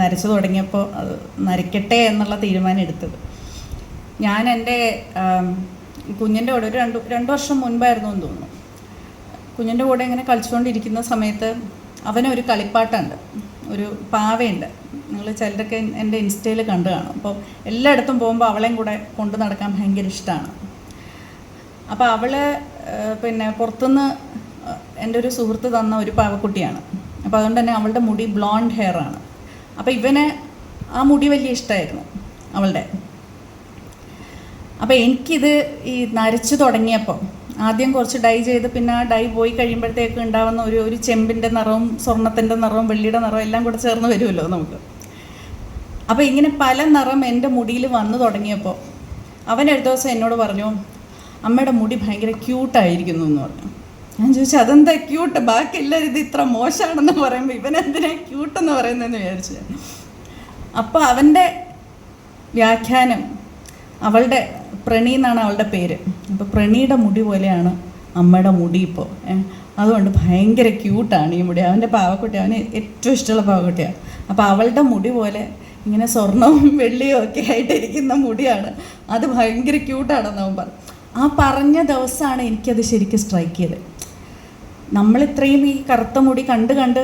നരച്ചു തുടങ്ങിയപ്പോൾ അത് നരയ്ക്കട്ടെ എന്നുള്ള തീരുമാനം എടുത്തത്. ഞാൻ എൻ്റെ കുഞ്ഞിൻ്റെ കൂടെ ഒരു രണ്ട് വർഷം മുൻപായിരുന്നു എന്ന് തോന്നുന്നു. കുഞ്ഞിൻ്റെ കൂടെ ഇങ്ങനെ കളിച്ചുകൊണ്ടിരിക്കുന്ന സമയത്ത് അവനൊരു കളിപ്പാട്ടുണ്ട്, ഒരു പാവയുണ്ട്. നിങ്ങൾ ചിലരൊക്കെ എൻ്റെ ഇൻസ്റ്റയിൽ കണ്ടു കാണും. അപ്പോൾ എല്ലായിടത്തും പോകുമ്പോൾ അവളെയും കൂടെ കൊണ്ടു നടക്കാൻ ഭയങ്കര ഇഷ്ടമാണ്. അപ്പോൾ അവൾ പിന്നെ പുറത്തുനിന്ന് എൻ്റെ ഒരു സുഹൃത്ത് തന്ന ഒരു പാവക്കുട്ടിയാണ്. അപ്പോൾ അതുകൊണ്ട് തന്നെ അവളുടെ മുടി ബ്ലോണ്ട് ഹെയർ ആണ്. അപ്പോൾ ഇവന് ആ മുടി വലിയ ഇഷ്ടമായിരുന്നു അവളുടെ. അപ്പോൾ എനിക്കിത് ഈ നരച്ചു തുടങ്ങിയപ്പോൾ ആദ്യം കുറച്ച് ഡൈ ചെയ്ത് പിന്നെ ആ ഡൈ പോയി കഴിയുമ്പോഴത്തേക്ക് ഉണ്ടാകുന്ന ഒരു ചെമ്പിൻ്റെ നിറവും സ്വർണ്ണത്തിൻ്റെ നിറവും വെള്ളിയുടെ നിറവും എല്ലാം കൂടെ ചേർന്ന് വരുമല്ലോ നമുക്ക്. അപ്പോൾ ഇങ്ങനെ പല നിറം എൻ്റെ മുടിയിൽ വന്നു തുടങ്ങിയപ്പോൾ അവൻ ഒരു ദിവസം എന്നോട് പറഞ്ഞു, അമ്മയുടെ മുടി ഭയങ്കര ക്യൂട്ടായിരിക്കുന്നു എന്ന് പറഞ്ഞു. ഞാൻ ചോദിച്ചു, അതെന്താ ക്യൂട്ട്, ബാക്കി എല്ലാവരും ഇത് ഇത്ര മോശമാണെന്ന് പറയുമ്പോൾ ഇവനെന്തിനാ ക്യൂട്ടെന്ന് പറയുന്നതെന്ന് വിചാരിച്ചു. അപ്പോൾ അവൻ്റെ വ്യാഖ്യാനം, അവളുടെ പ്രണി എന്നാണ് അവളുടെ പേര്. അപ്പോൾ പ്രണീയുടെ മുടി പോലെയാണ് അമ്മയുടെ മുടി ഇപ്പോൾ. അതുകൊണ്ട് ഭയങ്കര ക്യൂട്ടാണ് ഈ മുടി. അവൻ്റെ പാവക്കുട്ടി, അവന് ഏറ്റവും ഇഷ്ടമുള്ള പാവക്കുട്ടിയാണ്. അപ്പോൾ അവളുടെ മുടി പോലെ ഇങ്ങനെ സ്വർണവും വെള്ളിയും ഒക്കെ ആയിട്ടിരിക്കുന്ന മുടിയാണ്, അത് ഭയങ്കര ക്യൂട്ടാണെന്ന് അവൻ പറഞ്ഞു. ആ പറഞ്ഞ ദിവസമാണ് എനിക്കത് ശരിക്കും സ്ട്രൈക്ക് ചെയ്തത്. നമ്മളിത്രയും ഈ കറുത്ത മുടി കണ്ട്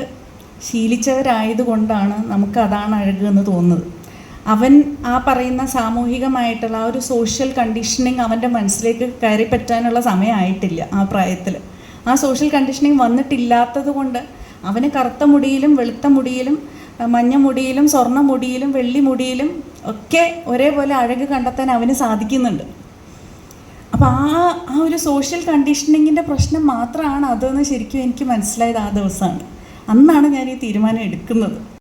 ശീലിച്ചവരായതുകൊണ്ടാണ് നമുക്ക് അതാണ് അഴകെന്ന് തോന്നുന്നത്. അവൻ ആ പറയുന്ന സാമൂഹികമായിട്ടുള്ള ആ ഒരു സോഷ്യൽ കണ്ടീഷനിങ് അവൻ്റെ മനസ്സിലേക്ക് കയറി പറ്റാനുള്ള സമയമായിട്ടില്ല ആ പ്രായത്തിൽ. ആ സോഷ്യൽ കണ്ടീഷനിങ് വന്നിട്ടില്ലാത്തത് കൊണ്ട് അവന് കറുത്ത മുടിയിലും വെളുത്ത മുടിയിലും മഞ്ഞ മുടിയിലും സ്വർണ്ണ മുടിയിലും വെള്ളി മുടിയിലും ഒക്കെ ഒരേപോലെ അഴക് കണ്ടെത്താൻ അവന് സാധിക്കുന്നുണ്ട്. അപ്പോൾ ആ ഒരു സോഷ്യൽ കണ്ടീഷനിങ്ങിൻ്റെ പ്രശ്നം മാത്രമാണ് അതെന്ന് ശരിക്കും എനിക്ക് മനസ്സിലായത് ആ ദിവസമാണ്. അന്നാണ് ഞാൻ ഈ തീരുമാനം എടുക്കുന്നത്.